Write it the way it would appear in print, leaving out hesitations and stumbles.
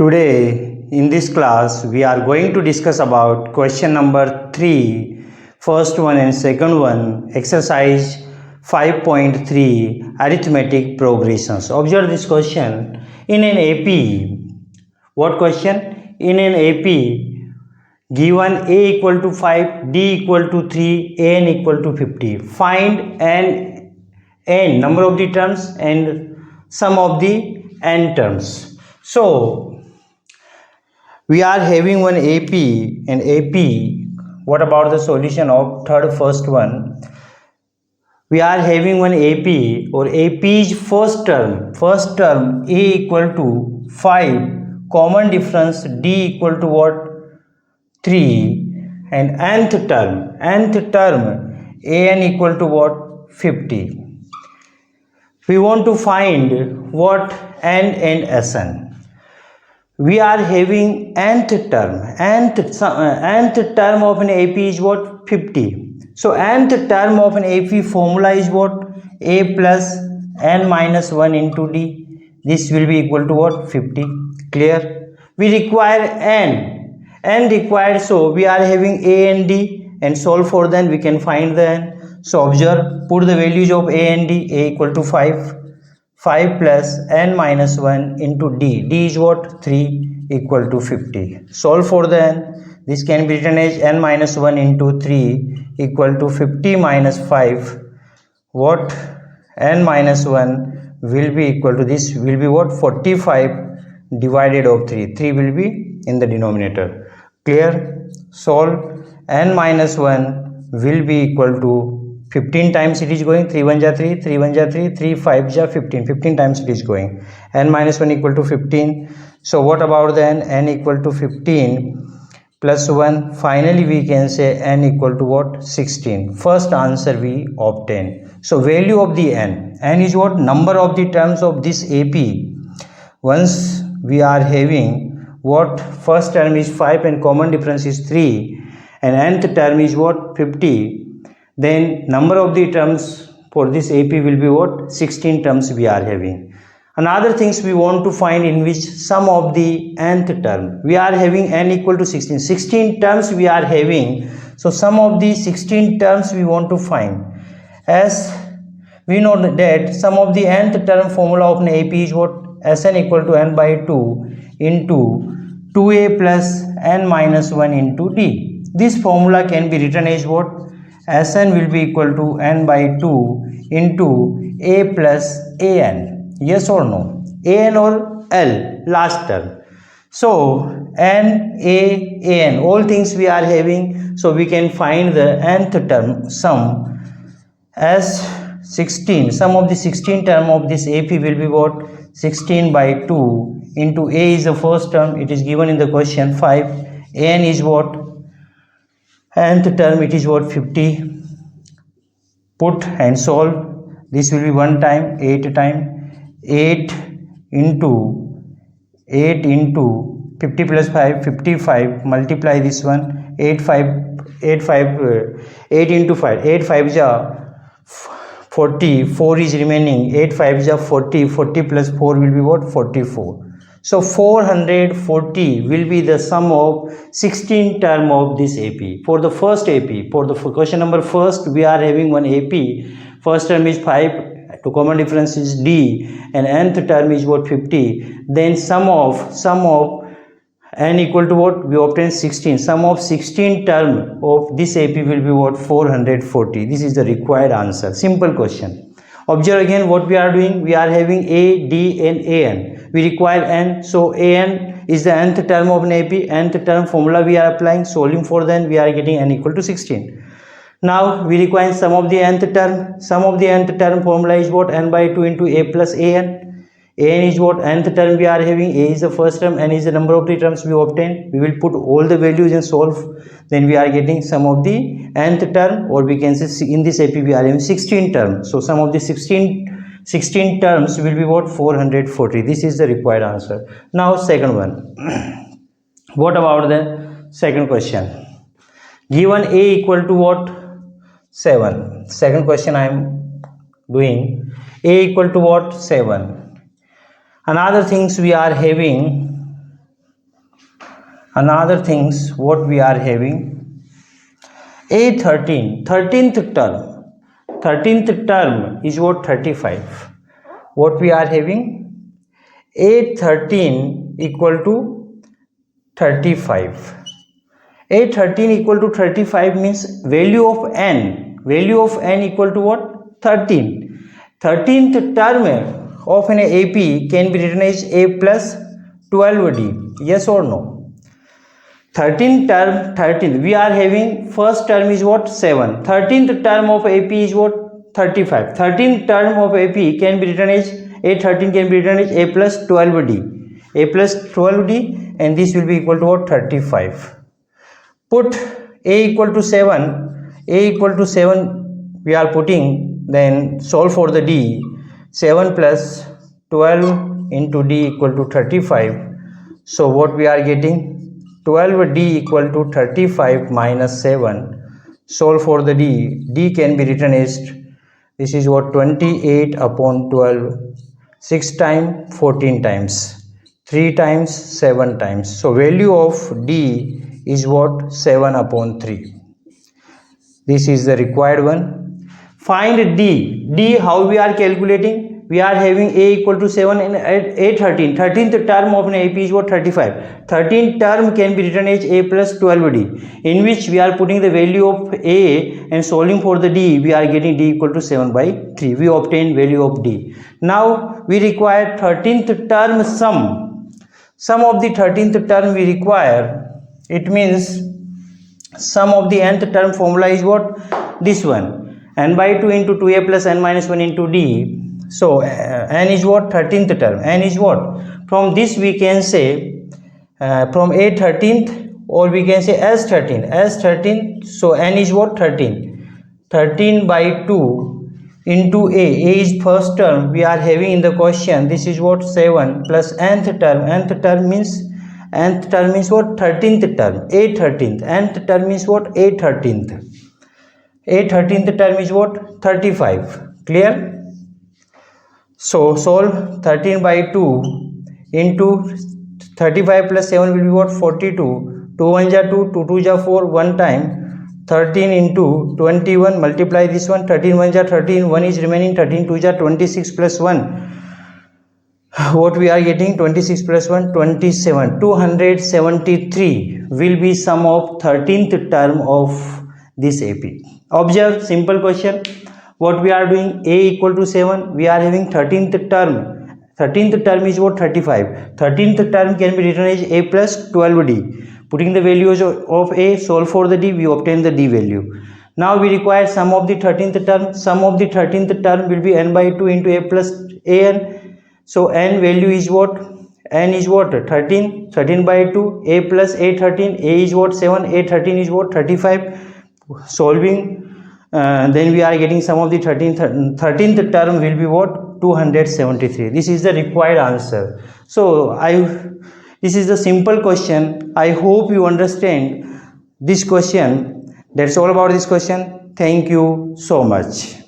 Today in this class we are going to discuss about question number 3, first one and second one, exercise 5.3 arithmetic progressions. Observe this question in an AP. What question? In an AP given a equal to 5, d equal to 3, n equal to 50. Find n number of the terms and sum of the n terms. So we are having one AP and AP. What about the solution of first one? We are having one AP or AP's first term a equal to 5, common difference d equal to what? 3, and nth term an equal to what? 50. We want to find what? N and Sn. We are having nth term of an AP is what? 50. So nth term of an AP formula is what? A plus n minus 1 into d. This will be equal to what? 50. Clear? We require n required, so we are having a and d, and solve for them. We can find the n. So observe, put the values of a and d. A equal to 5 plus n minus 1 into d. D is what? 3 equal to 50. Solve for the n. This can be written as n minus 1 into 3 equal to 50 minus 5. What? N minus 1 will be equal to, this will be what? 45 divided of 3. 3 will be in the denominator. Clear? Solve. N minus 1 will be equal to 15 times it is going. 3 1 ja 3, 3 1 ja 3, 3 5 ja 15. 15 times it is going. N minus 1 equal to 15. So what about the n? N equal to 15 plus 1. Finally we can say n equal to what? 16. First answer we obtain. So value of the n. N is what? Number of the terms of this AP. Once we are having what? First term is 5 and common difference is 3, and nth term is what? 50. Then number of the terms for this AP will be what? 16 terms we are having. Another things we want to find in which sum of the nth term. We are having n equal to 16. 16 terms we are having. So sum of the 16 terms we want to find. As we know that sum of the nth term formula of an AP is what? Sn equal to n by 2 into 2a plus n minus 1 into d. This formula can be written as what? Sn will be equal to n by 2 into a plus an. Yes or no? An or L, last term. So n, a, an, all things we are having. So we can find the nth term sum as 16. Sum of the 16 term of this AP will be what? 16 by 2 into a is the first term. It is given in the question 5. An is what? Nth term it is what? 50. Put and solve. This will be 1 time, 8 time. 8 into 50 plus 5, 55. Multiply this one. 8 into 5. 8 5 ja 40. 4 is remaining. 8 5 ja 40. 40 plus 4 will be what? 44. So 440 will be the sum of 16 term of this AP. For the first AP, for the question number first, we are having one AP. First term is 5. To common difference is d, and nth term is what? 50. Then sum of n equal to what? We obtain 16. Sum of 16 term of this AP will be what? 440. This is the required answer. Simple question. Observe again what we are doing. We are having a, d and an. We require n. So an is the nth term of an AP. Nth term formula we are applying. Solving for then we are getting n equal to 16. Now we require sum of the nth term. Sum of the nth term formula is what? N by 2 into a plus an. An is what? Nth term we are having. A is the first term. N is the number of the terms we obtain. We will put all the values and solve. Then we are getting sum of the nth term, or we can say in this AP we are having 16 terms. So sum of the 16 terms will be what? 440. This is the required answer. Now second one. What about the second question? Given a equal to what? 7. Second question I am doing. A equal to what? 7. Another things we are having Another things what we are having, A13, 13th term is what? 35. What we are having? A13 equal to 35. A13 equal to 35 means value of n equal to what? 13. 13th term of an AP can be written as A plus 12D. Yes or no? 13th term, 13th, we are having first term is what? 7. 13th term of AP is what? 35. 13th term of AP can be written as A13 can be written as A plus 12D. A plus 12D, and this will be equal to what? 35. Put A equal to 7. A equal to 7 we are putting, then solve for the D. 7 plus 12 into D equal to 35. So what we are getting? 12D equal to 35 minus 7. Solve for the D. D can be written as, this is what? 28 upon 12. 6 times, 14 times. 3 times, 7 times. So value of D is what? 7 upon 3. This is the required one. Find D. D, how we are calculating? We are having A equal to 7 and A13. 13th term of an AP is what? 35. 13th term can be written as A plus 12D, in which we are putting the value of A and solving for the D. We are getting D equal to 7 by 3. We obtain value of D. Now we require 13th term sum. Sum of the 13th term we require. It means sum of the nth term formula is what? This one. N by 2 into 2A plus n minus 1 into D. So n is what? 13th term. N is what? From this we can say from A 13th, or we can say S 13. S 13. So n is what? 13. 13 by 2 into A. A is first term we are having in the question. This is what? 7 plus nth term. Nth term means what? 13th term. A 13th. Nth term is what? A 13th. A 13th term is what? 35. Clear? So solve 13 by 2 into 35 plus 7 will be what? 42. 2 1 ja 2, 2 2 ja 4, 1 time. 13 into 21, multiply this one. 13 1 ja 13, 1 is remaining. 13 2 ja 26 plus 1. What we are getting? 26 plus 1, 27. 273 will be sum of 13th term of this AP. Observe, simple question. What we are doing? A equal to 7. We are having 13th term. 13th term is what? 35. 13th term can be written as A plus 12D. Putting the values of A, solve for the D, we obtain the D value. Now we require sum of the 13th term. Sum of the 13th term will be n by 2 into A plus an. So n value is what? N is what? 13. 13 by 2. A plus A13. A is what? 7. A13 is what? 35. Solving. Then we are getting sum of the 13th term will be what? 273. This is the required answer. So this is the simple question. I hope you understand this question. That's all about this question. Thank you so much.